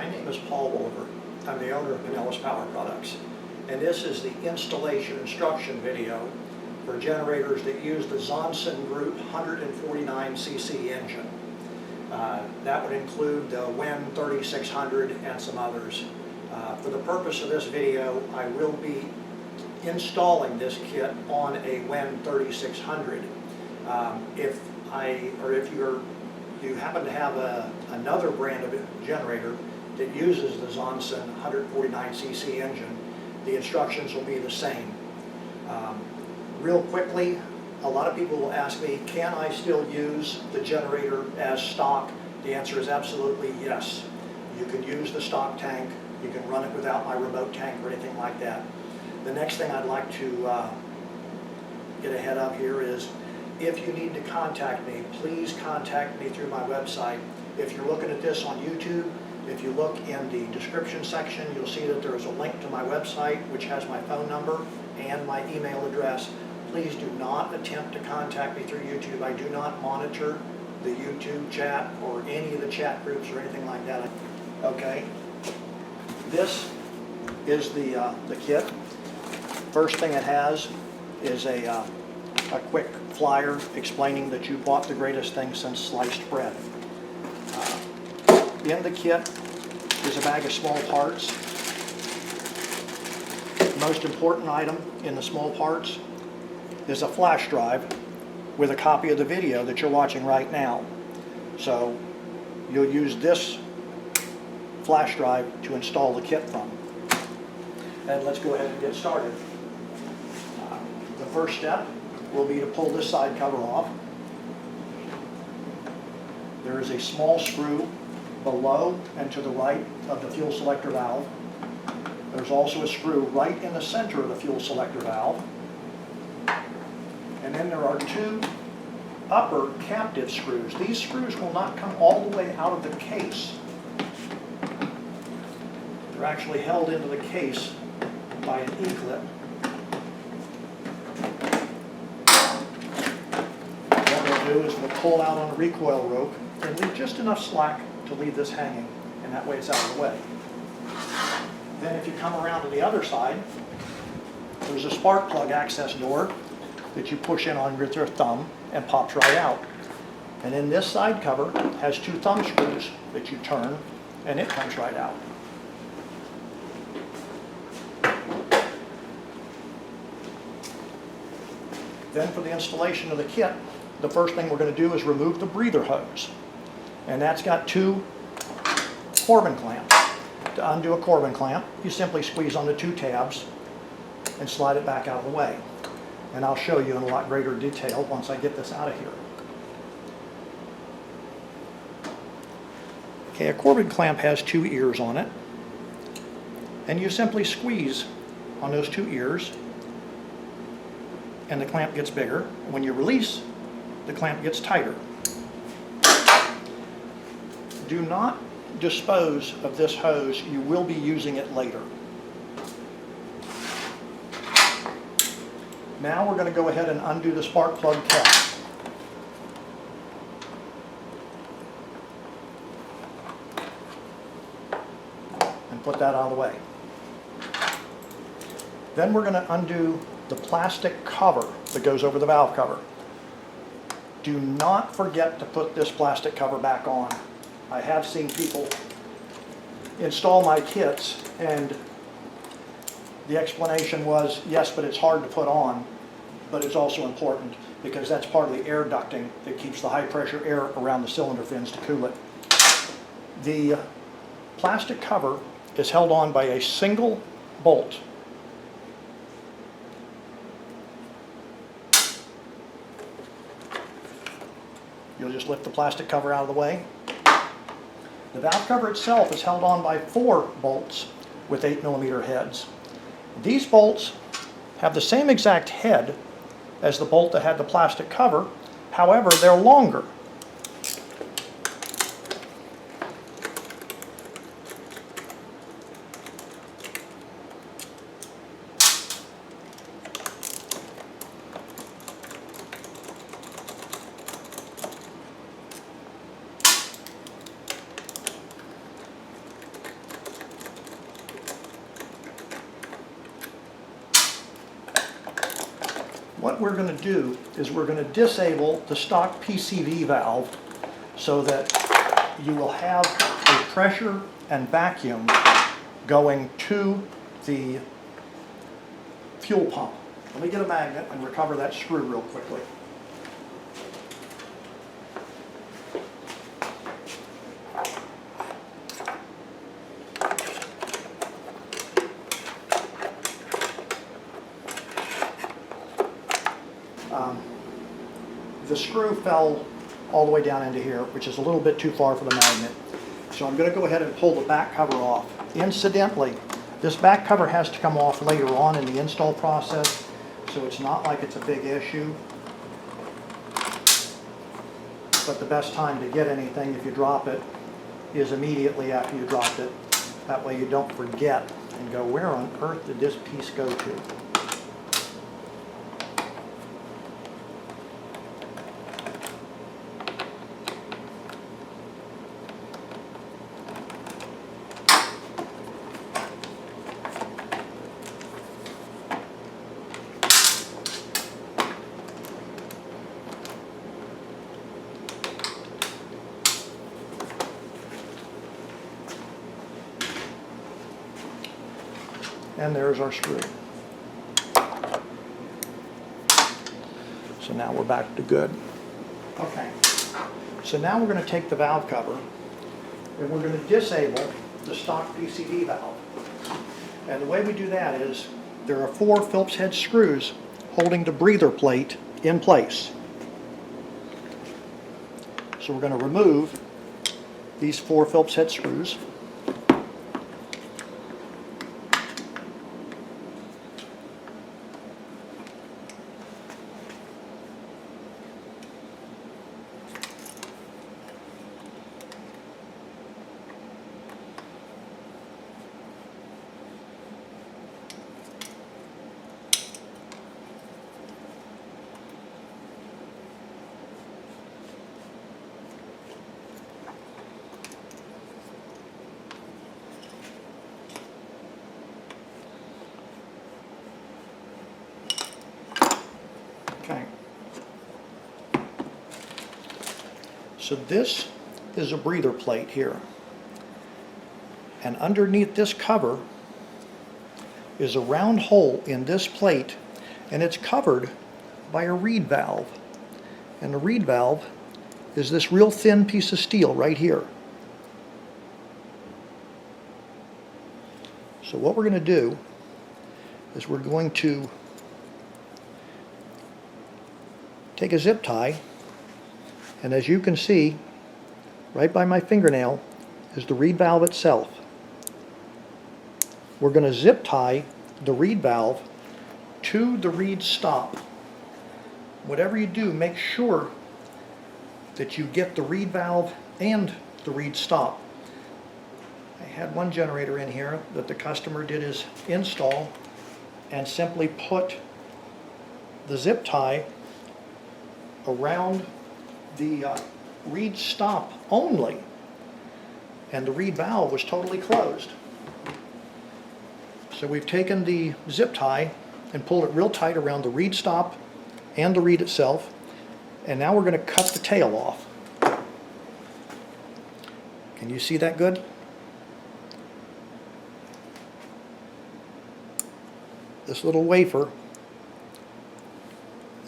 My name is Paul Wolver. I'm the owner of Pinellas Power Products, and this is the installation instruction video for generators that use the Johnson Group 149cc engine. That would include the WEN 3600 and some others. For the purpose of this video, I will be installing this kit on a WEN 3600. If you happen to have another brand of generator that uses the Johnson 149cc engine, the instructions will be the same. Real quickly, a lot of people will ask me, can I still use the generator as stock? The answer is absolutely yes. You can use the stock tank. You can run it without my remote tank or anything like that. The next thing I'd like to get ahead of here is, if you need to contact me, please contact me through my website. If you're looking at this on YouTube, if you look in the description section, you'll see that there is a link to my website which has my phone number and my email address. Please do not attempt to contact me through YouTube. I do not monitor the YouTube chat or any of the chat groups or anything like that. Okay, this is the kit. First thing it has is a quick flyer explaining that you bought the greatest thing since sliced bread. In the kit is a bag of small parts. The most important item in the small parts is a flash drive with a copy of the video that you're watching right now. So you'll use this flash drive to install the kit from. And let's go ahead and get started. The first step will be to pull this side cover off. There is a small screw below and to the right of the fuel selector valve. There's also a screw right in the center of the fuel selector valve. And then there are two upper captive screws. These screws will not come all the way out of the case. They're actually held into the case by an E-clip. What we'll do is we'll pull out on a recoil rope and leave just enough slack to leave this hanging, and that way it's out of the way. Then if you come around to the other side, there's a spark plug access door that you push in on with your thumb and pops right out. And then this side cover has two thumb screws that you turn and it comes right out. Then for the installation of the kit, the first thing we're going to do is remove the breather hose. And that's got two Corbin clamps. To undo a Corbin clamp, you simply squeeze on the two tabs and slide it back out of the way. And I'll show you in a lot greater detail once I get this out of here. Okay, a Corbin clamp has two ears on it. And you simply squeeze on those two ears and the clamp gets bigger. When you release, the clamp gets tighter. Do not dispose of this hose. You will be using it later. Now we're going to go ahead and undo the spark plug cap. And put that out of the way. Then we're going to undo the plastic cover that goes over the valve cover. Do not forget to put this plastic cover back on. I have seen people install my kits and the explanation was, yes, but it's hard to put on, but it's also important because that's part of the air ducting that keeps the high pressure air around the cylinder fins to cool it. The plastic cover is held on by a single bolt. You'll just lift the plastic cover out of the way. The valve cover itself is held on by 4 bolts with 8mm heads. These bolts have the same exact head as the bolt that had the plastic cover, however, they're longer. what we're going to do is we're going to disable the stock PCV valve so that you will have a pressure and vacuum going to the fuel pump. Let me get a magnet and recover that screw real quickly. The screw fell all the way down into here, which is a little bit too far for the magnet. So I'm going to go ahead and pull the back cover off. Incidentally, this back cover has to come off later on in the install process, so it's not like it's a big issue. But the best time to get anything if you drop it is immediately after you drop it. That way you don't forget and go, where on earth did this piece go to? And there's our screw. So now we're back to good. Okay, so now we're going to take the valve cover and we're going to disable the stock PCV valve. And the way we do that is there are 4 Phillips head screws holding the breather plate in place. So we're going to remove these 4 Phillips head screws. Okay. So this is a breather plate here. And underneath this cover is a round hole in this plate, and it's covered by a reed valve. And the reed valve is this real thin piece of steel right here. So what we're going to do is we're going to take a zip tie, and as you can see, right by my fingernail is the reed valve itself. We're going to zip tie the reed valve to the reed stop. Whatever you do, make sure that you get the reed valve and the reed stop. I had one generator in here that the customer did his install and simply put the zip tie around the reed stop only, and the reed valve was totally closed. So we've taken the zip tie and pulled it real tight around the reed stop and the reed itself, and now we're going to cut the tail off. Can you see that good? This little wafer,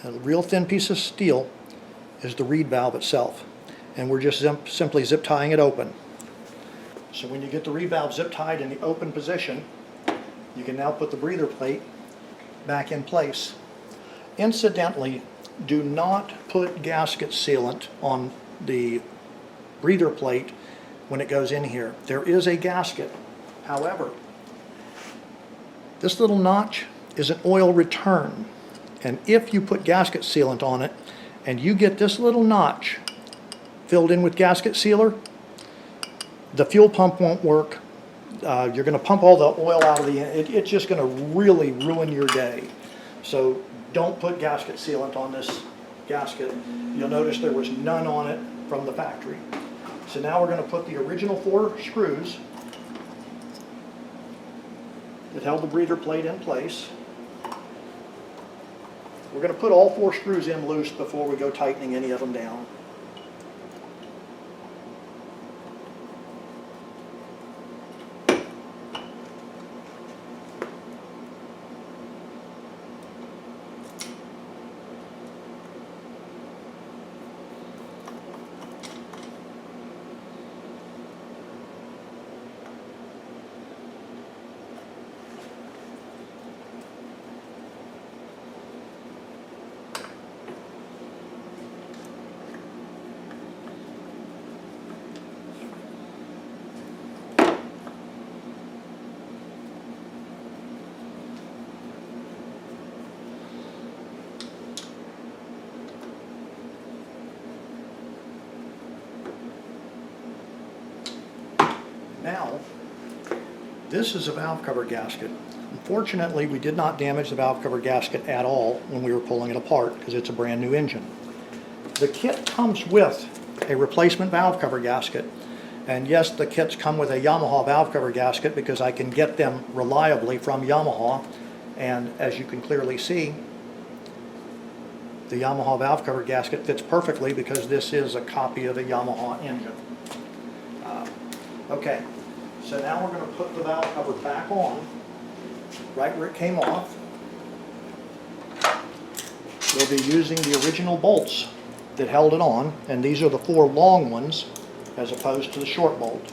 a real thin piece of steel, is the reed valve itself, and we're just simply zip tying it open. So when you get the reed valve zip tied in the open position, you can now put the breather plate back in place. Incidentally, do not put gasket sealant on the breather plate when it goes in here. There is a gasket. However, this little notch is an oil return. And if you put gasket sealant on it and you get this little notch filled in with gasket sealer, the fuel pump won't work. You're going to pump all the oil out of the end. It's just going to really ruin your day. So don't put gasket sealant on this gasket. You'll notice there was none on it from the factory. So now we're going to put the original 4 screws that held the breather plate in place. We're going to put all 4 screws in loose before we go tightening any of them down. Now, this is a valve cover gasket. Unfortunately, we did not damage the valve cover gasket at all when we were pulling it apart because it's a brand new engine. The kit comes with a replacement valve cover gasket. And yes, the kits come with a Yamaha valve cover gasket because I can get them reliably from Yamaha. And as you can clearly see, the Yamaha valve cover gasket fits perfectly because this is a copy of the Yamaha engine. Okay, so now we're going to put the valve cover back on, right where it came off. We'll be using the original bolts that held it on, and these are the 4 long ones as opposed to the short bolt.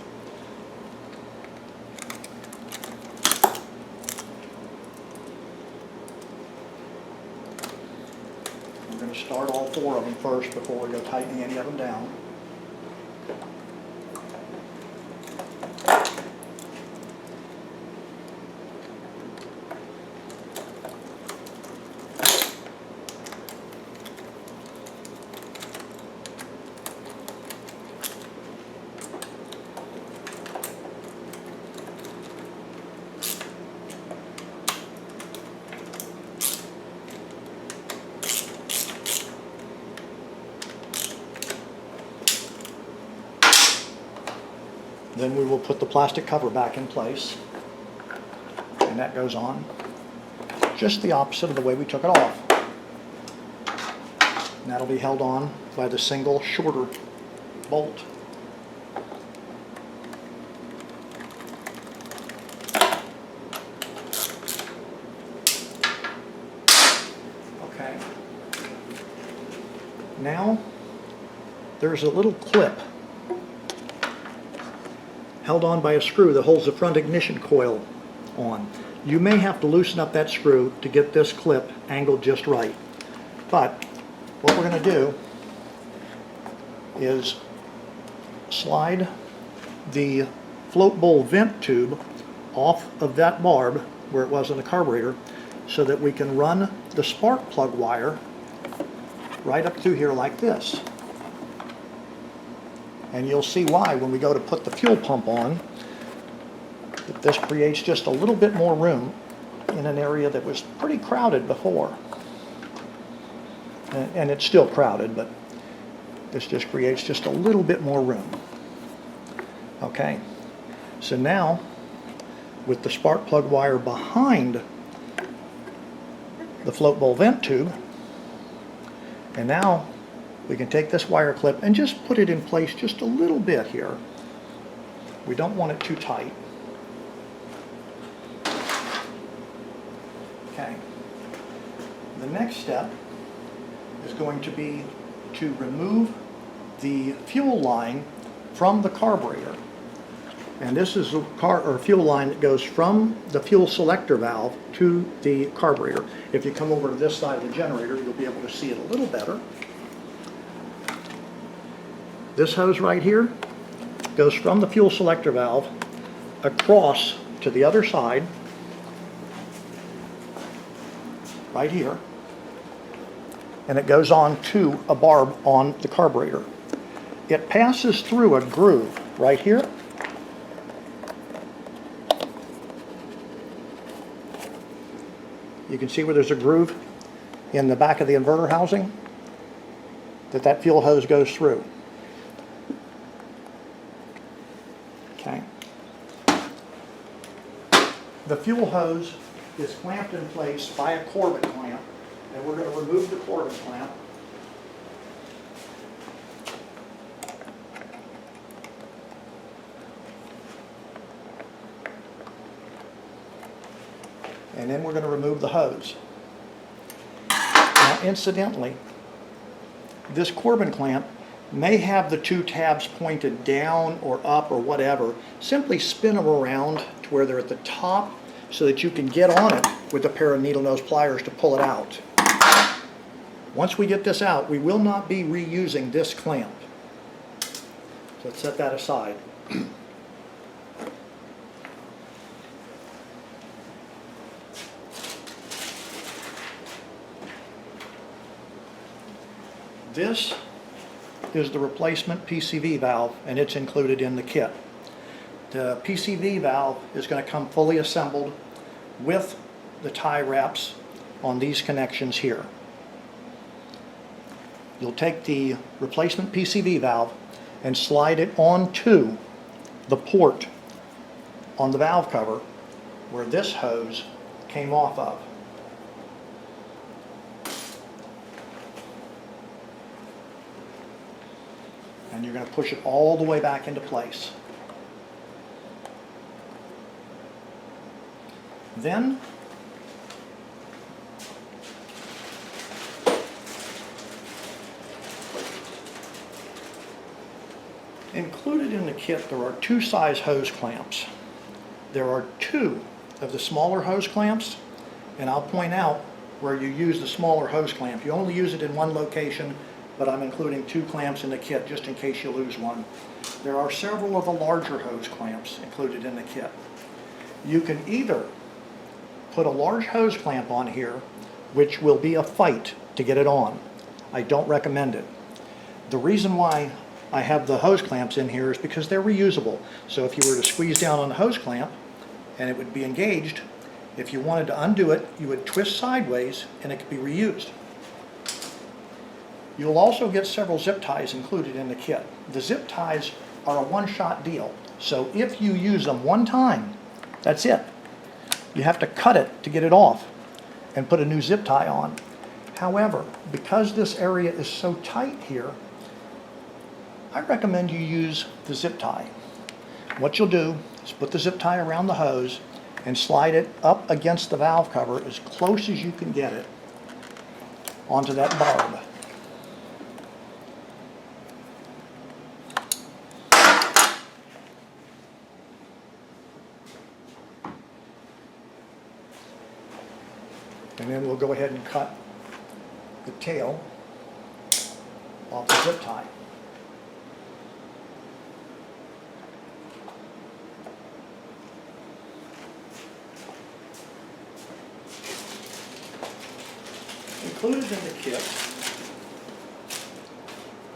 We're going to start all 4 of them first before we go tightening any of them down. Then we will put the plastic cover back in place, and that goes on just the opposite of the way we took it off. And that'll be held on by the single shorter bolt. Okay. Now there's a little clip held on by a screw that holds the front ignition coil on. You may have to loosen up that screw to get this clip angled just right. But what we're going to do is slide the float bowl vent tube off of that barb where it was in the carburetor so that we can run the spark plug wire right up through here like this. And you'll see why when we go to put the fuel pump on, that this creates just a little bit more room in an area that was pretty crowded before. And it's still crowded, but this just creates just a little bit more room. Okay, so now with the spark plug wire behind the float bowl vent tube, and now we can take this wire clip and just put it in place just a little bit here. We don't want it too tight. Okay. The next step is going to be to remove the fuel line from the carburetor. And this is a fuel line that goes from the fuel selector valve to the carburetor. If you come over to this side of the generator, you'll be able to see it a little better. This hose right here goes from the fuel selector valve across to the other side, right here, and it goes on to a barb on the carburetor. It passes through a groove right here. You can see where there's a groove in the back of the inverter housing that fuel hose goes through. Okay. The fuel hose is clamped in place by a Corbett clamp, Then we're going to remove the Corbin clamp. And then we're going to remove the hose. Now, incidentally, this Corbin clamp may have the two tabs pointed down or up or whatever. Simply spin them around to where they're at the top so that you can get on it with a pair of needle nose pliers to pull it out. Once we get this out, we will not be reusing this clamp. So let's set that aside. This is the replacement PCV valve, and it's included in the kit. The PCV valve is going to come fully assembled with the tie wraps on these connections here. You'll take the replacement PCV valve and slide it onto the port on the valve cover where this hose came off of. And you're going to push it all the way back into place. Then included in the kit there are two size hose clamps. There are two of the smaller hose clamps, and I'll point out where you use the smaller hose clamp. You only use it in one location, but I'm including two clamps in the kit just in case you lose one. There are several of the larger hose clamps included in the kit. You can either put a large hose clamp on here, which will be a fight to get it on. I don't recommend it. The reason why I have the hose clamps in here is because they're reusable. So if you were to squeeze down on the hose clamp and it would be engaged, if you wanted to undo it, you would twist sideways and it could be reused. You'll also get several zip ties included in the kit. The zip ties are a one-shot deal. So if you use them one time, that's it. You have to cut it to get it off and put a new zip tie on. However, because this area is so tight here, I recommend you use the zip tie. What you'll do is put the zip tie around the hose and slide it up against the valve cover as close as you can get it onto that barb. And then we'll go ahead and cut the tail off the zip tie. Included in the kit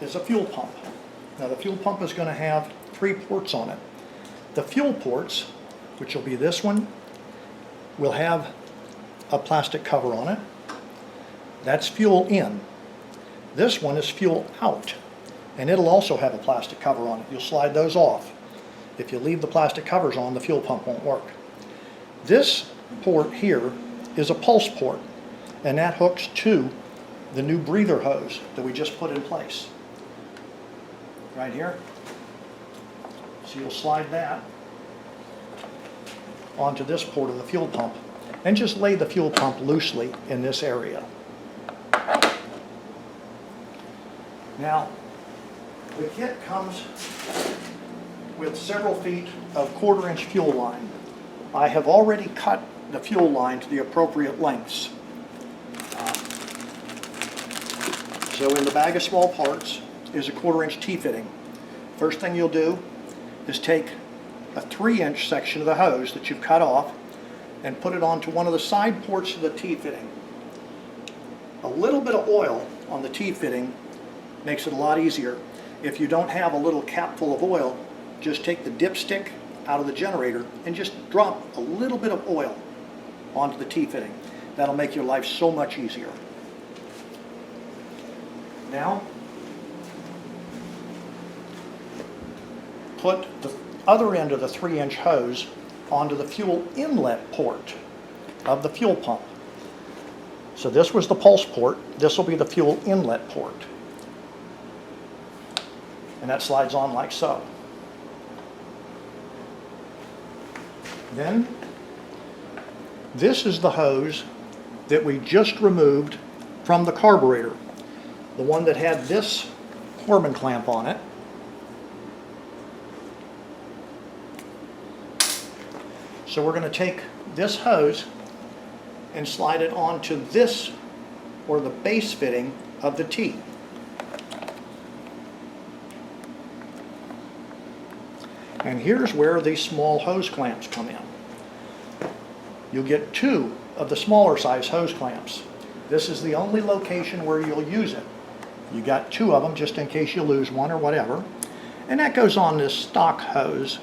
is a fuel pump. Now the fuel pump is going to have 3 ports on it. The fuel ports, which will be this one, will have a plastic cover on it. That's fuel in. This one is fuel out, and it'll also have a plastic cover on it. You'll slide those off. If you leave the plastic covers on, the fuel pump won't work. This port here is a pulse port, and that hooks to the new breather hose that we just put in place. Right here. So you'll slide that onto this port of the fuel pump and just lay the fuel pump loosely in this area. Now, the kit comes with several feet of 1/4-inch fuel line. I have already cut the fuel line to the appropriate lengths. So in the bag of small parts is a 1/4-inch T-fitting. First thing you'll do is take a 3-inch section of the hose that you've cut off and put it onto one of the side ports of the T-fitting. A little bit of oil on the T-fitting makes it a lot easier. If you don't have a little cap full of oil, just take the dipstick out of the generator and just drop a little bit of oil onto the T-fitting. That'll make your life so much easier. Now, put the other end of the 3-inch hose onto the fuel inlet port of the fuel pump. So this was the pulse port. This will be the fuel inlet port. And that slides on like so. Then, this is the hose that we just removed from the carburetor. The one that had this Corbin clamp on it. So we're going to take this hose and slide it onto this, or the base fitting of the T. And here's where these small hose clamps come in. You'll get 2 of the smaller size hose clamps. This is the only location where you'll use it. You got 2 of them just in case you lose one or whatever. And that goes on this stock hose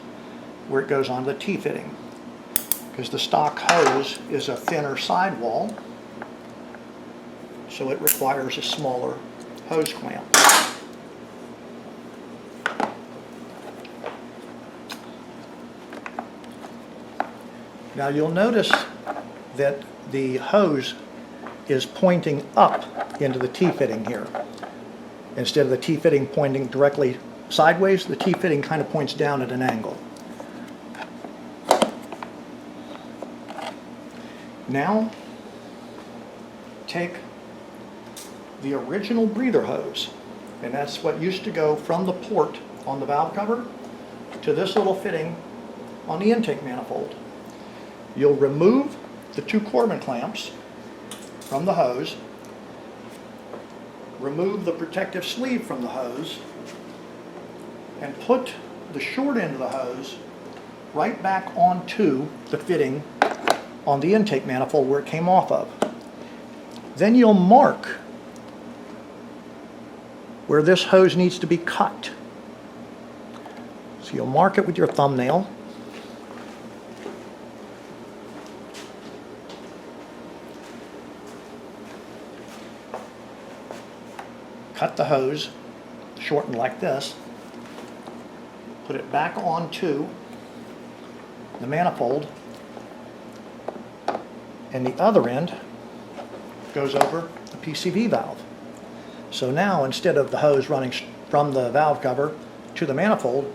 where it goes on the T-fitting. Because the stock hose is a thinner sidewall, so it requires a smaller hose clamp. Now you'll notice that the hose is pointing up into the T-fitting here. Instead of the T-fitting pointing directly sideways, the T-fitting kind of points down at an angle. Now, take the original breather hose, and that's what used to go from the port on the valve cover to this little fitting on the intake manifold. You'll remove the 2 Corbin clamps from the hose, remove the protective sleeve from the hose, and put the short end of the hose right back onto the fitting on the intake manifold where it came off of. Then you'll mark where this hose needs to be cut. So you'll mark it with your thumbnail. Cut the hose, shortened like this. Put it back onto the manifold, and the other end goes over the PCV valve. So now, instead of the hose running from the valve cover to the manifold,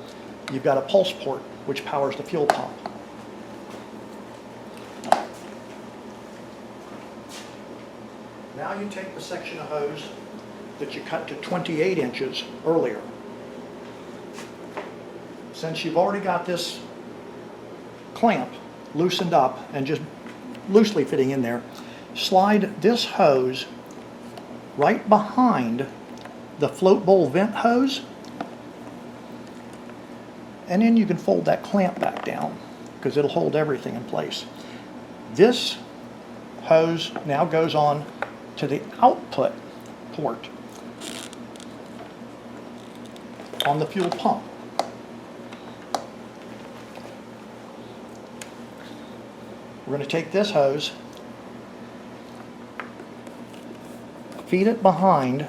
you've got a pulse port which powers the fuel pump. Now you take the section of hose that you cut to 28 inches earlier. Since you've already got this clamp loosened up and just loosely fitting in there, slide this hose right behind the float bowl vent hose, and then you can fold that clamp back down because it'll hold everything in place. This hose now goes on to the output port on the fuel pump. We're going to take this hose, feed it behind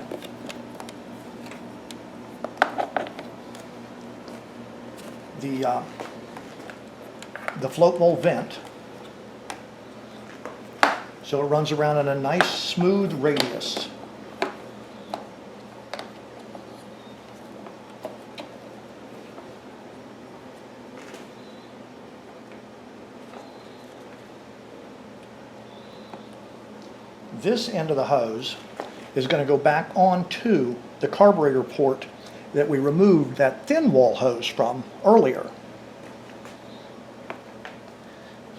the float bowl vent, so it runs around in a nice smooth radius. This end of the hose is going to go back onto the carburetor port that we removed that thin wall hose from earlier.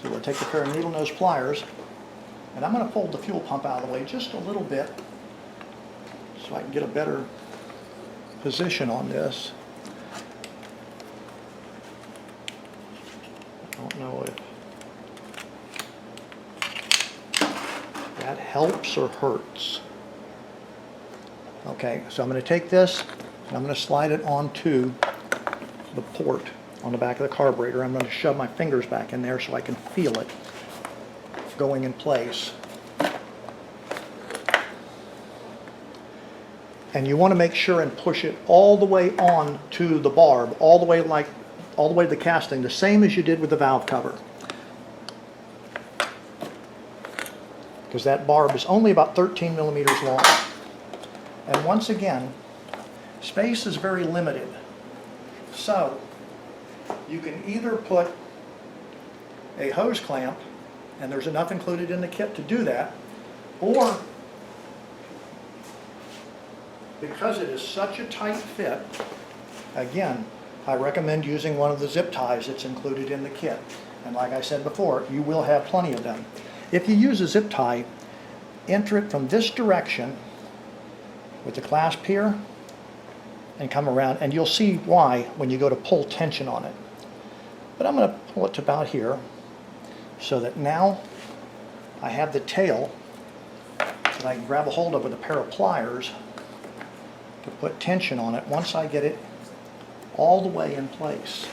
So we'll take a pair of needle nose pliers, and I'm going to fold the fuel pump out of the way just a little bit so I can get a better position on this. I don't know if that helps or hurts. Okay, so I'm going to take this and I'm going to slide it onto the port on the back of the carburetor. I'm going to shove my fingers back in there so I can feel it going in place. And you want to make sure and push it all the way on to the barb, all the way to the casting, the same as you did with the valve cover. because that barb is only about 13 millimeters long. And once again, space is very limited. So you can either put a hose clamp, and there's enough included in the kit to do that, or because it is such a tight fit, again, I recommend using one of the zip ties that's included in the kit. And like I said before, you will have plenty of them. If you use a zip tie, enter it from this direction with the clasp here and come around, and you'll see why when you go to pull tension on it. But I'm going to pull it to about here so that now I have the tail that I can grab a hold of with a pair of pliers to put tension on it once I get it all the way in place.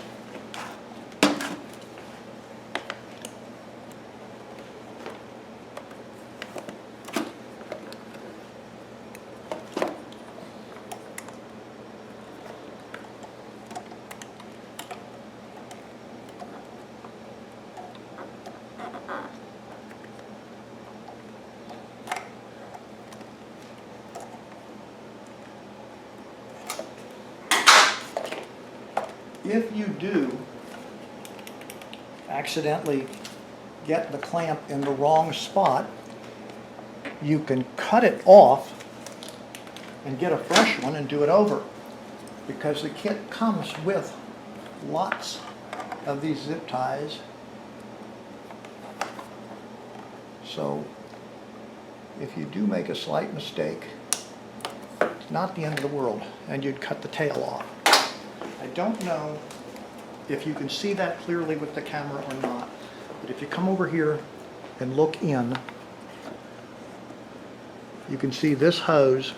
If you do accidentally get the clamp in the wrong spot, you can cut it off and get a fresh one and do it over, because the kit comes with lots of these zip ties. So if you do make a slight mistake, it's not the end of the world, and you'd cut the tail off. I don't know if you can see that clearly with the camera or not, but if you come over here and look in, you can see this hose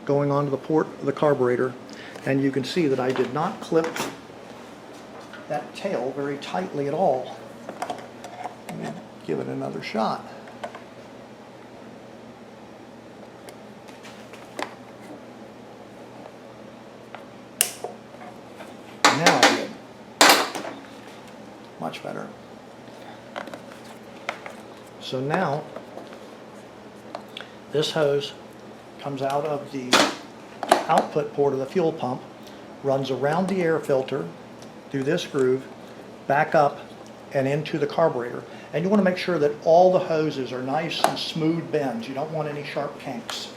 going onto the port of the carburetor, and you can see that I did not clip that tail very tightly at all. Let me give it another shot. Now I did. Much better. So now this hose comes out of the output port of the fuel pump, runs around the air filter through this groove, back up and into the carburetor. And you want to make sure that all the hoses are nice and smooth bends. You don't want any sharp kinks.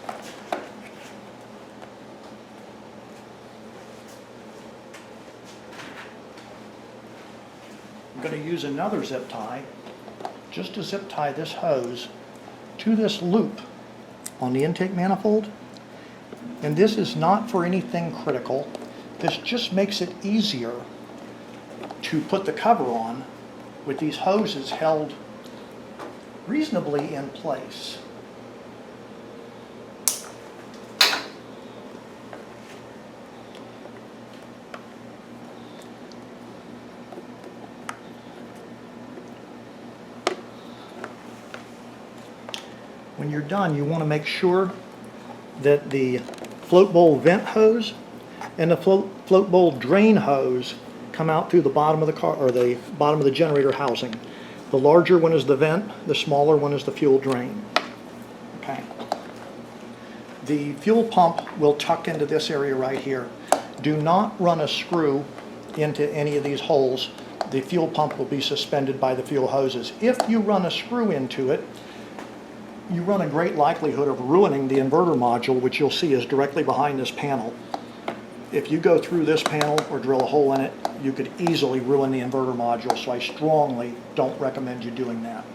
I'm going to use another zip tie just to zip tie this hose to this loop on the intake manifold. And this is not for anything critical. This just makes it easier to put the cover on with these hoses held reasonably in place. When you're done, you want to make sure that the float bowl vent hose and the float bowl drain hose come out through the bottom of the car, or the bottom of the generator housing. The larger one is the vent, the smaller one is the fuel drain. Okay. The fuel pump will tuck into this area right here. Do not run a screw into any of these holes. The fuel pump will be suspended by the fuel hoses. If you run a screw into it, you run a great likelihood of ruining the inverter module, which you'll see is directly behind this panel. If you go through this panel or drill a hole in it, you could easily ruin the inverter module, so I strongly don't recommend you doing that.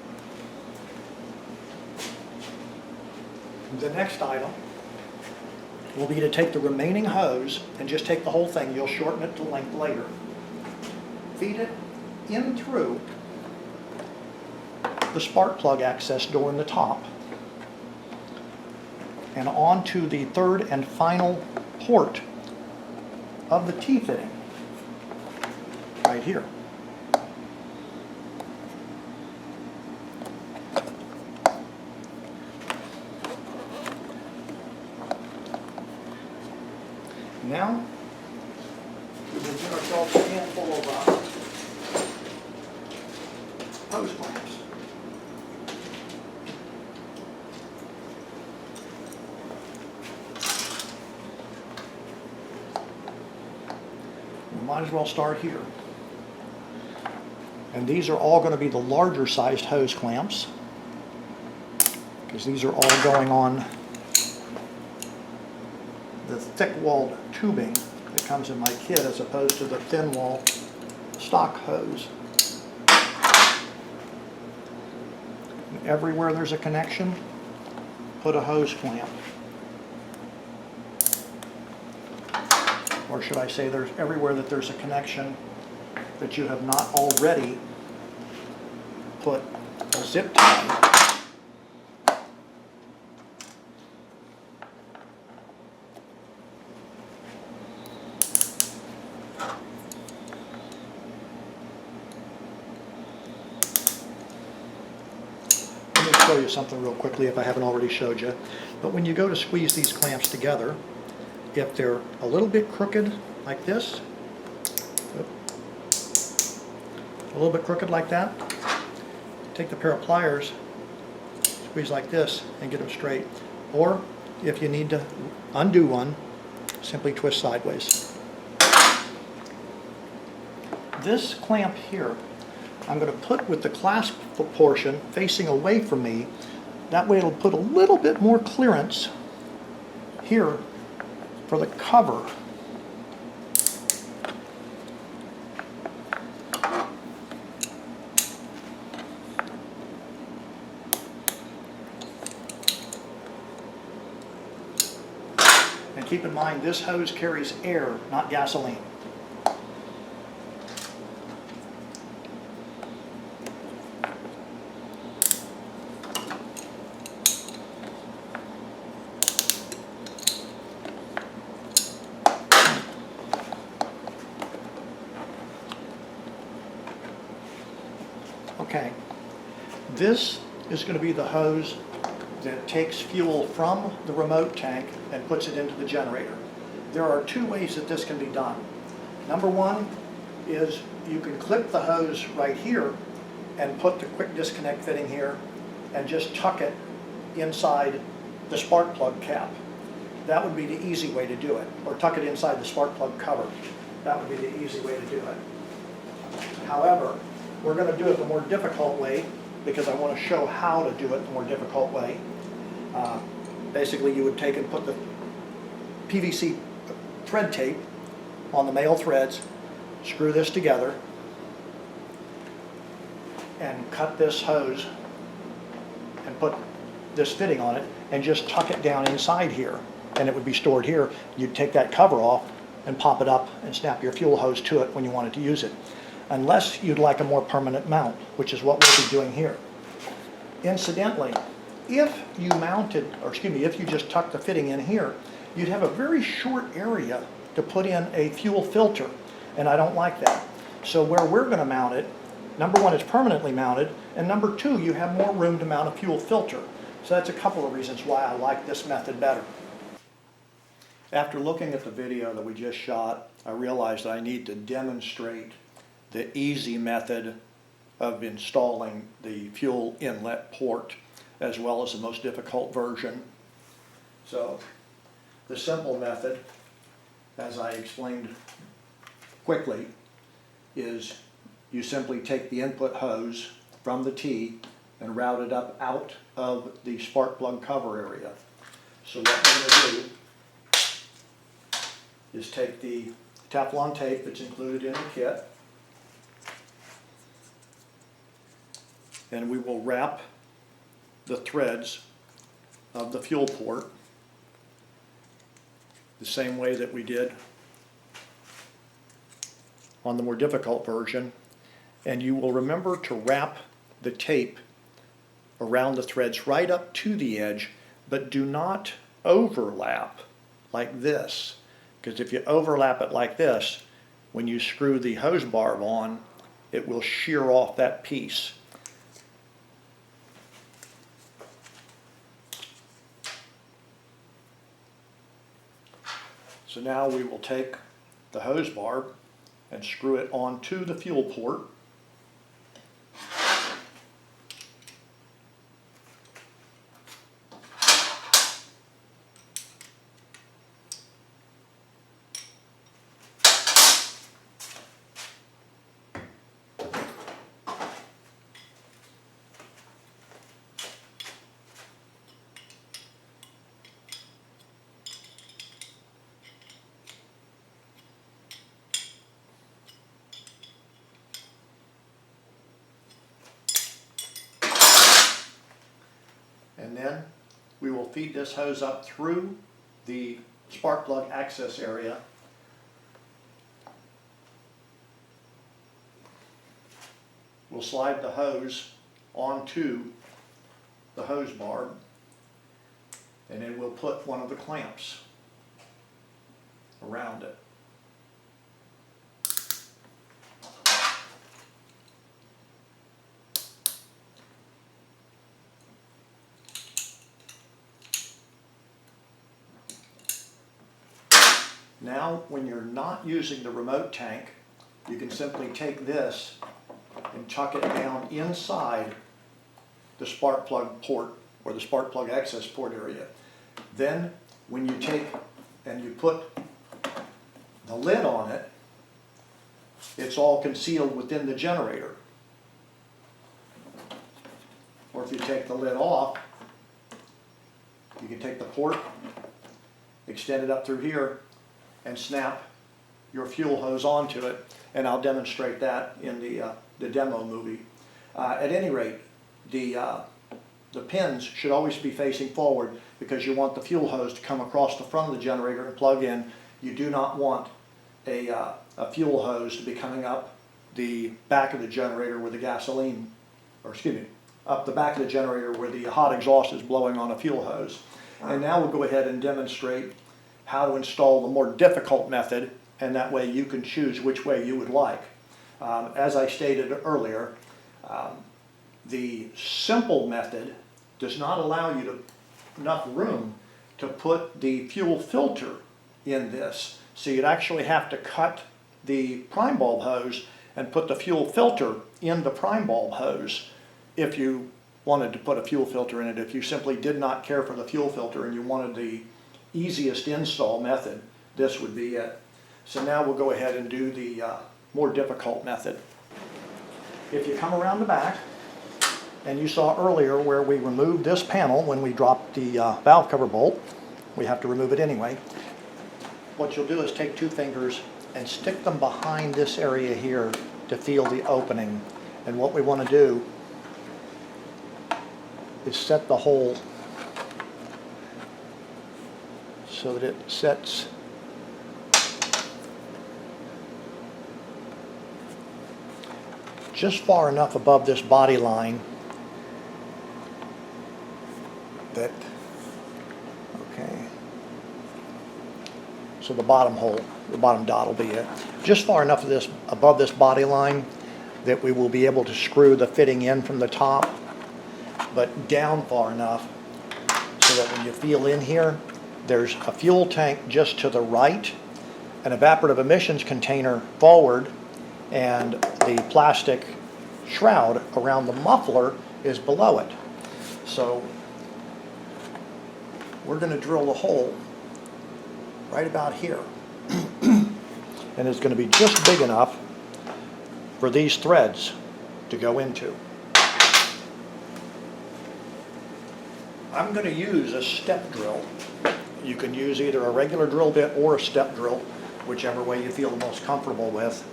The next item will be to take the remaining hose and just take the whole thing. You'll shorten it to length later. Feed it in through the spark plug access door in the top and onto the third and final port of the T-fitting right here. Now we will get ourselves a handful of hose clamps. might as well start here. And these are all going to be the larger sized hose clamps, because these are all going on the thick-walled tubing that comes in my kit as opposed to the thin-wall stock hose. And everywhere there's a connection, put a hose clamp. Or should I say, there's everywhere that there's a connection that you have not already put a zip tie. Let me show you something real quickly if I haven't already showed you. But when you go to squeeze these clamps together, if they're a little bit crooked like this, a little bit crooked like that, take the pair of pliers, squeeze like this, and get them straight. Or if you need to undo one, simply twist sideways. This clamp here, I'm going to put with the clasp portion facing away from me. That way it'll put a little bit more clearance here for the cover. And keep in mind, this hose carries air, not gasoline. Okay, this is going to be the hose that takes fuel from the remote tank and puts it into the generator. There are two ways that this can be done. Number one is you can clip the hose right here and put the quick disconnect fitting here and just tuck it inside the spark plug cap. That would be the easy way to do it. Or tuck it inside the spark plug cover. That would be the easy way to do it. However, we're going to do it the more difficult way because I want to show how to do it the more difficult way. Basically, you would take and put the PVC thread tape on the male threads, screw this together, and cut this hose and put this fitting on it and just tuck it down inside here, and it would be stored here. You'd take that cover off and pop it up and snap your fuel hose to it when you wanted to use it. Unless you'd like a more permanent mount, which is what we'll be doing here. Incidentally, if you if you just tuck the fitting in here, you'd have a very short area to put in a fuel filter, and I don't like that. So where we're going to mount it, number one, it's permanently mounted, and number two, you have more room to mount a fuel filter. So that's a couple of reasons why I like this method better. After looking at the video that we just shot, I realized I need to demonstrate the easy method of installing the fuel inlet port, as well as the most difficult version. So the simple method, as I explained quickly, is you simply take the input hose from the T and route it up out of the spark plug cover area. So what we're going to do is take the Teflon tape that's included in the kit, and we will wrap the threads of the fuel port the same way that we did on the more difficult version. And you will remember to wrap the tape around the threads right up to the edge, but do not overlap like this, because if you overlap it like this, when you screw the hose barb on, it will shear off that piece. So now we will take the hose barb and screw it onto the fuel port. then we will feed this hose up through the spark plug access area. We'll slide the hose onto the hose barb, and then we'll put one of the clamps around it. Now, when you're not using the remote tank, you can simply take this and tuck it down inside the spark plug port or the spark plug access port area. Then, when you take and you put the lid on it, it's all concealed within the generator. Or if you take the lid off, you can take the port, extend it up through here, and snap your fuel hose onto it, and I'll demonstrate that in the demo movie. At any rate, the pins should always be facing forward because you want the fuel hose to come across the front of the generator and plug in. You do not want a fuel hose to be coming up the back of the generator where the gasoline, or excuse me, up the back of the generator where the hot exhaust is blowing on a fuel hose. And now we'll go ahead and demonstrate how to install the more difficult method, and that way you can choose which way you would like. As I stated earlier, the simple method does not allow you enough room to put the fuel filter in this. So you'd actually have to cut the prime bulb hose and put the fuel filter in the prime bulb hose if you wanted to put a fuel filter in it. If you simply did not care for the fuel filter and you wanted the easiest install method, this would be it. So now we'll go ahead and do the more difficult method. If you come around the back, and you saw earlier where we removed this panel when we dropped the valve cover bolt, we have to remove it anyway. What you'll do is take two fingers and stick them behind this area here to feel the opening. And what we want to do is set the hole so that it sets just far enough above this body line that, okay, so the bottom hole, the bottom dot will be it. Just far enough of this above this body line that we will be able to screw the fitting in from the top, but down far enough so that when you feel in here, there's a fuel tank just to the right, an evaporative emissions container forward, and the plastic shroud around the muffler is below it. So we're going to drill the hole right about here. And it's going to be just big enough for these threads to go into. I'm going to use a step drill. You can use either a regular drill bit or a step drill, whichever way you feel the most comfortable with.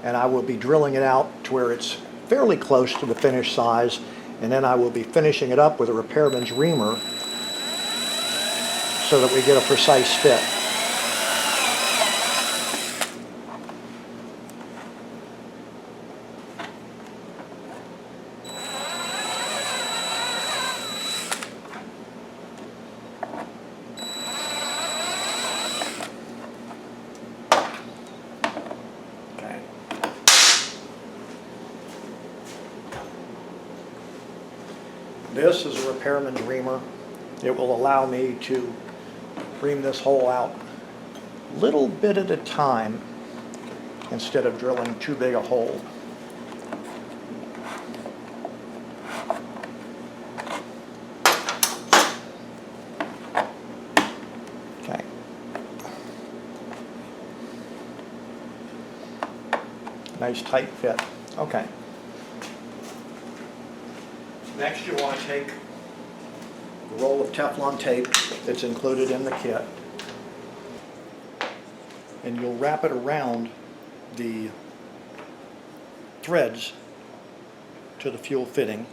And I will be drilling it out to where it's fairly close to the finished size, and then I will be finishing it up with a repairman's reamer so that we get a precise fit. This is a repairman's reamer. It will allow me to ream this hole out a little bit at a time instead of drilling too big a hole. Okay. Nice tight fit. Okay. Next, you want to take a roll of Teflon tape that's included in the kit, and you'll wrap it around the threads to the fuel fitting.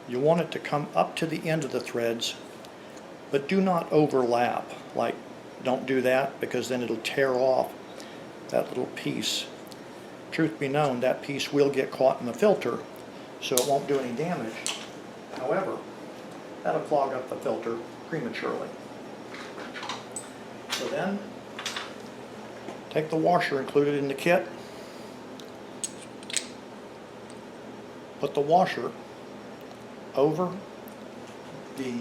you want it to come up to the end of the threads, but do not overlap. Like, don't do that, because then it'll tear off that little piece. Truth be known, that piece will get caught in the filter, so it won't do any damage. However, that'll clog up the filter prematurely. So then, take the washer included in the kit, put the washer over the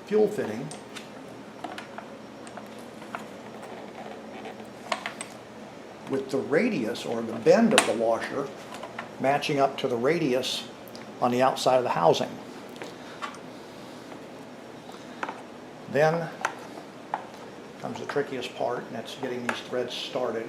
fuel fitting, with the radius or the bend of the washer matching up to the radius on the outside of the housing. Then comes the trickiest part, and that's getting these threads started.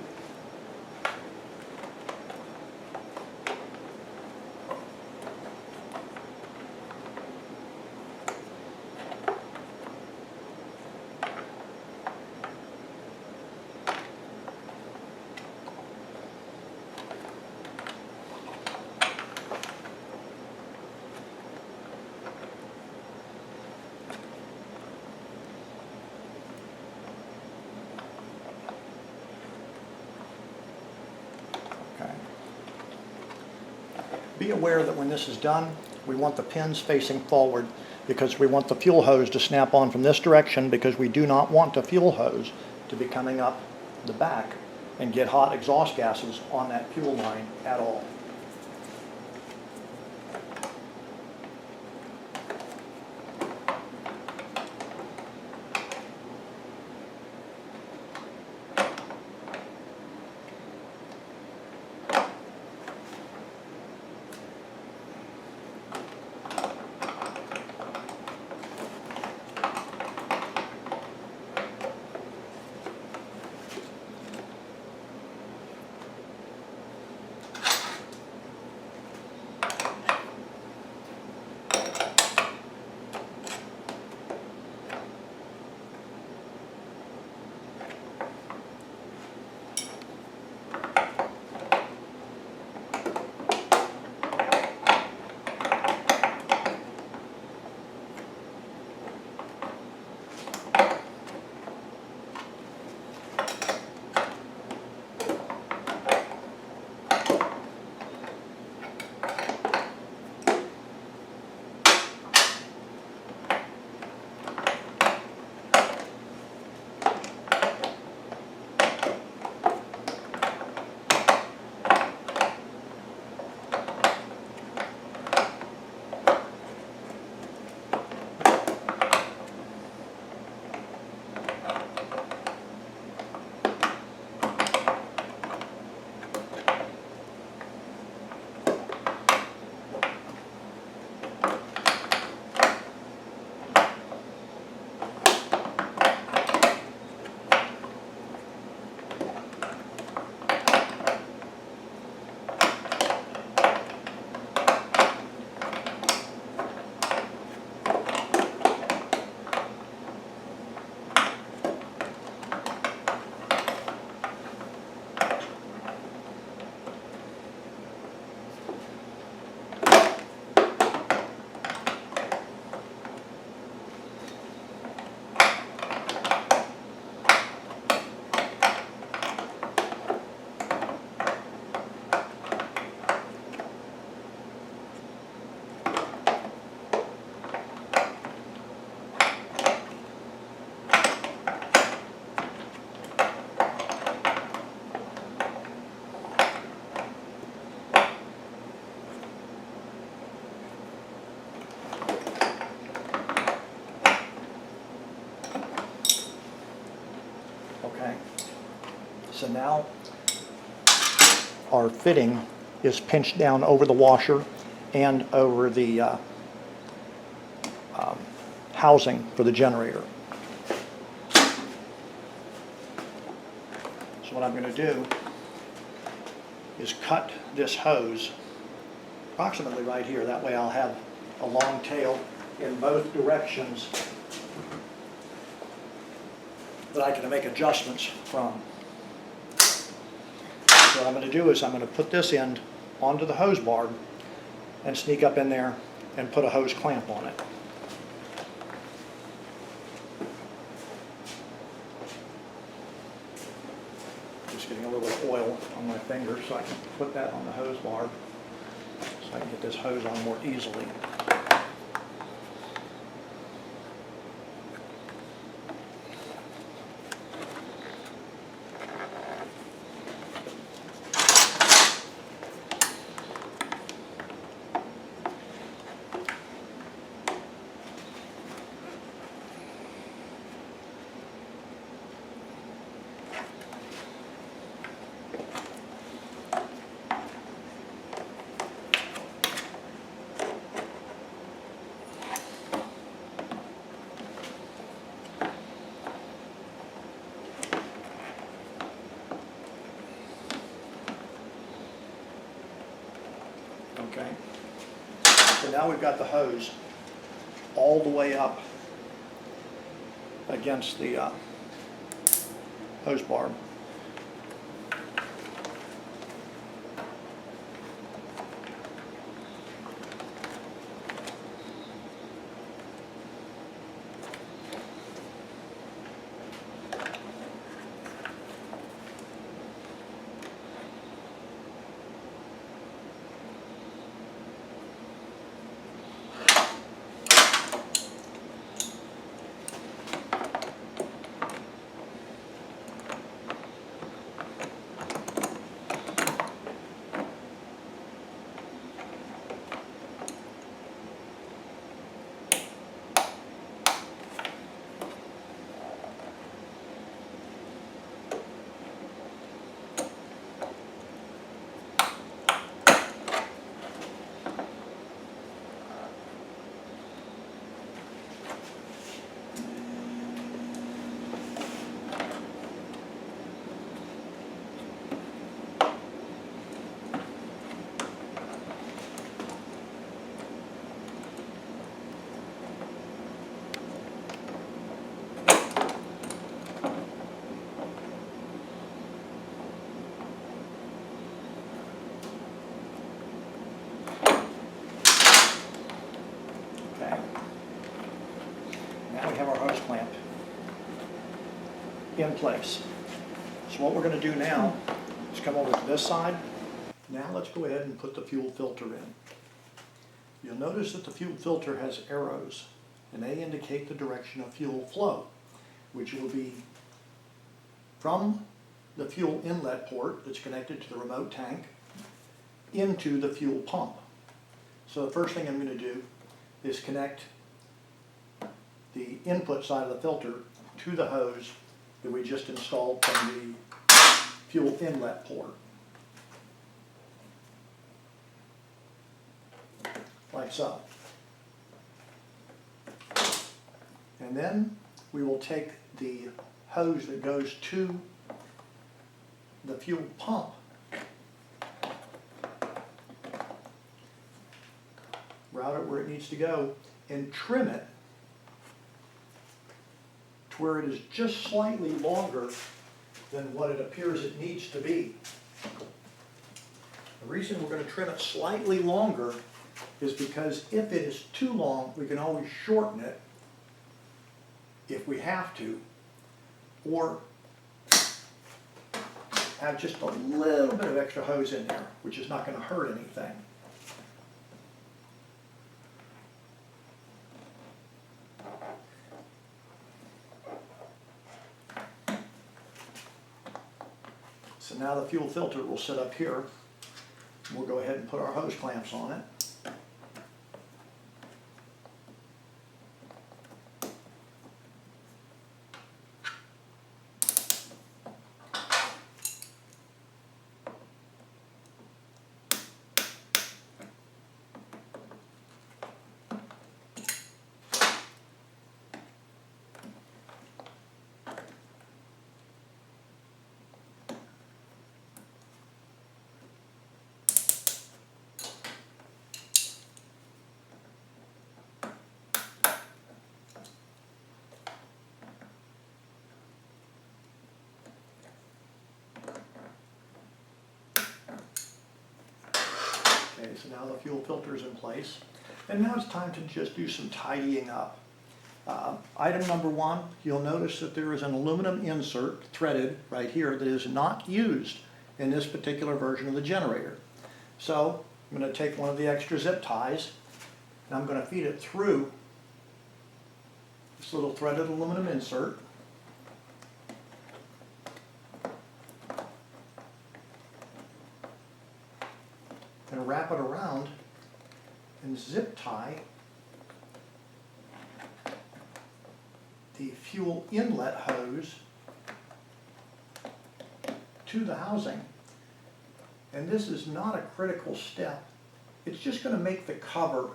Be aware that when this is done, we want the pins facing forward, because we want the fuel hose to snap on from this direction, because we do not want the fuel hose to be coming up the back and get hot exhaust gases on that fuel line at all. Okay, so now our fitting is pinched down over the washer and over the housing for the generator. So what I'm going to do is cut this hose approximately right here. That way I'll have a long tail in both directions that I can make adjustments from. So what I'm going to do is I'm going to put this end onto the hose barb and sneak up in there and put a hose clamp on it. Just getting a little bit of oil on my finger so I can put that on the hose bar so I can get this hose on more easily. Okay, so now we've got the hose all the way up against the hose barb. Okay. Now we have our hose clamp in place. So what we're going to do now is come over to this side. Now let's go ahead and put the fuel filter in. You'll notice that the fuel filter has arrows, and they indicate the direction of fuel flow, which will be from the fuel inlet port that's connected to the remote tank into the fuel pump. So the first thing I'm going to do is connect the input side of the filter to the hose that we just installed from the fuel inlet port. Like so. And then we will take the hose that goes to the fuel pump, route it where it needs to go, and trim it to where it is just slightly longer than what it appears it needs to be. The reason we're going to trim it slightly longer is because if it is too long, we can always shorten it if we have to, or have just a little bit of extra hose in there, which is not going to hurt anything. So now the fuel filter will sit up here. We'll go ahead and put our hose clamps on it. Okay, so now the fuel filter is in place. And now it's time to just do some tidying up. Item number one, you'll notice that there is an aluminum insert threaded right here that is not used in this particular version of the generator. So I'm going to take one of the extra zip ties and I'm going to feed it through this little threaded aluminum insert. And wrap it around and zip tie the fuel inlet hose to the housing. And this is not a critical step. It's just going to make the cover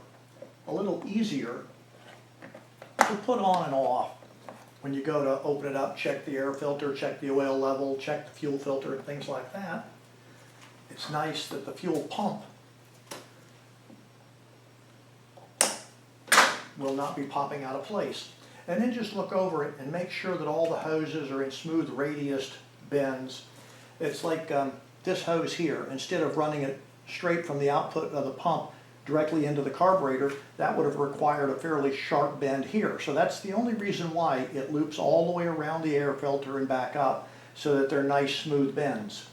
a little easier to put on and off when you go to open it up, check the air filter, check the oil level, check the fuel filter and things like that. It's nice that the fuel pump will not be popping out of place. And then just look over it and make sure that all the hoses are in smooth radiused bends. It's like this hose here, instead of running it straight from the output of the pump directly into the carburetor, that would have required a fairly sharp bend here. So that's the only reason why it loops all the way around the air filter and back up, so that they're nice smooth bends.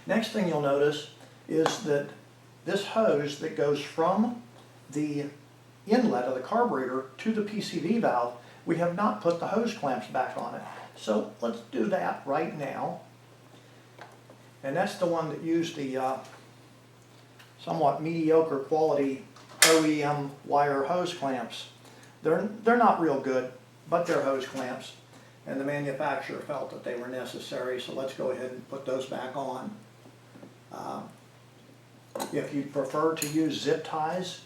Next thing you'll notice is that this hose that goes from the inlet of the carburetor to the PCV valve, we have not put the hose clamps back on it. So let's do that right now. And that's the one that used the somewhat mediocre quality OEM wire hose clamps. They're not real good, but they're hose clamps. And the manufacturer felt that they were necessary, so let's go ahead and put those back on. If you prefer to use zip ties,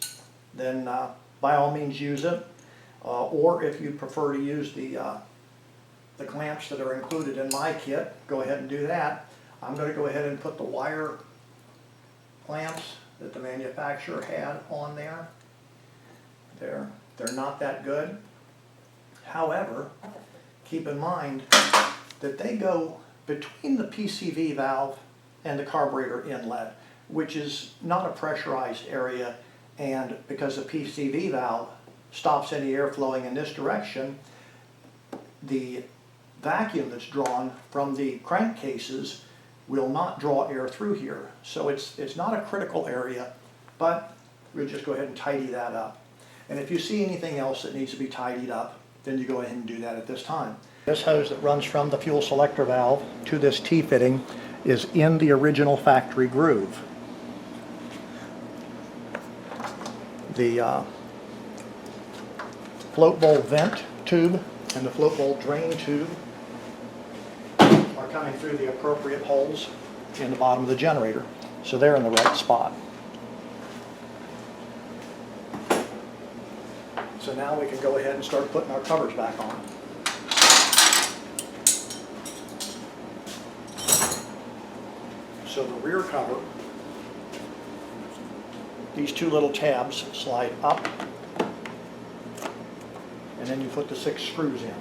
then by all means use it. Or if you prefer to use the clamps that are included in my kit, go ahead and do that. I'm going to go ahead and put the wire clamps that the manufacturer had on there. They're not that good. However, keep in mind that they go between the PCV valve and the carburetor inlet, which is not a pressurized area, and because the PCV valve stops any air flowing in this direction, the vacuum that's drawn from the crankcases will not draw air through here. So it's not a critical area, but we'll just go ahead and tidy that up. And if you see anything else that needs to be tidied up, then you go ahead and do that at this time. This hose that runs from the fuel selector valve to this T-fitting is in the original factory groove. The float bowl vent tube and the float bowl drain tube are coming through the appropriate holes in the bottom of the generator, so they're in the right spot. So now we can go ahead and start putting our covers back on. So the rear cover, these two little tabs slide up, and then you put the 6 screws in.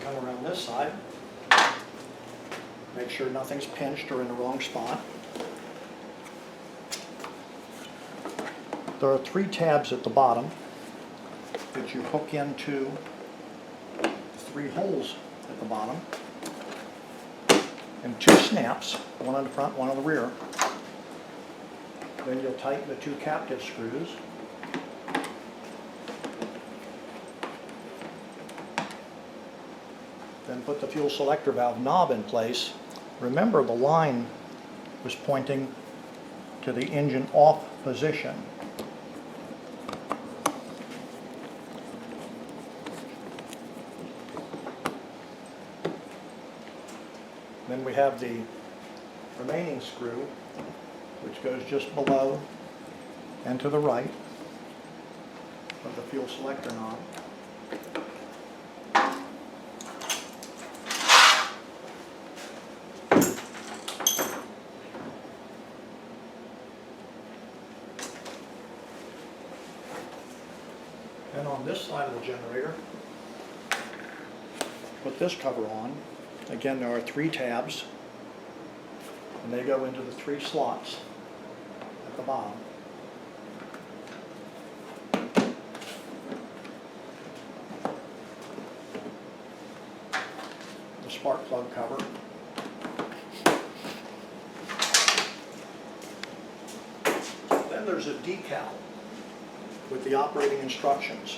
Come around this side, make sure nothing's pinched or in the wrong spot. There are 3 tabs at the bottom that you hook into 3 holes at the bottom, and 2 snaps, one on the front, one on the rear. Then you'll tighten the 2 captive screws. Then put the fuel selector valve knob in place. Remember, the line was pointing to the engine off position. Then we have the remaining screw, which goes just below and to the right of the fuel selector knob. And on this side of the generator, put this cover on. Again, there are 3 tabs, and they go into the 3 slots at the bottom. The spark plug cover. Then there's a decal with the operating instructions.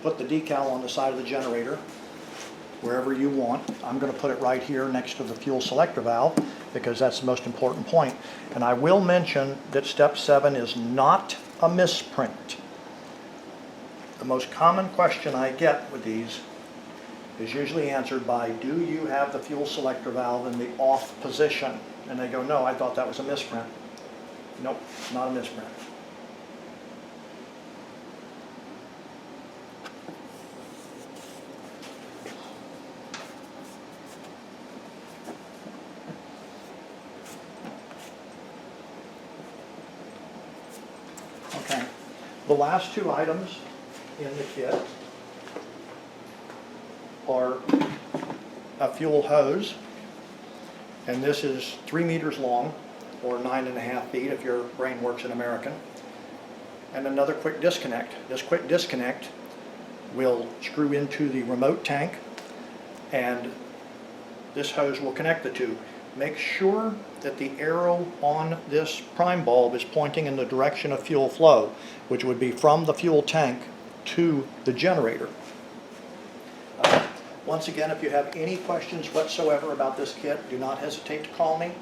Put the decal on the side of the generator wherever you want. I'm going to put it right here next to the fuel selector valve because that's the most important point. And I will mention that step 7 is not a misprint. The most common question I get with these is usually answered by, do you have the fuel selector valve in the off position? And they go, no, I thought that was a misprint. Nope, not a misprint. Okay, the last 2 items in the kit are a fuel hose, and this is 3 meters long, or 9.5 feet if your brain works in American, and another quick disconnect. This quick disconnect will screw into the remote tank, and this hose will connect the 2. Make sure that the arrow on this prime bulb is pointing in the direction of fuel flow, which would be from the fuel tank to the generator. Once again, if you have any questions whatsoever about this kit, do not hesitate to call me.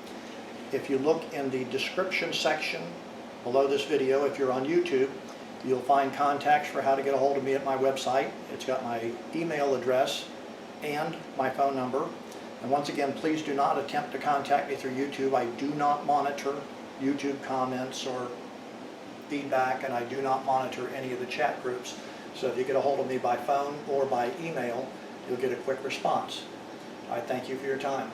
If you look in the description section below this video, if you're on YouTube, you'll find contacts for how to get a hold of me at my website. It's got my email address and my phone number. And once again, please do not attempt to contact me through YouTube. I do not monitor YouTube comments or feedback, and I do not monitor any of the chat groups. So if you get a hold of me by phone or by email, you'll get a quick response. I thank you for your time.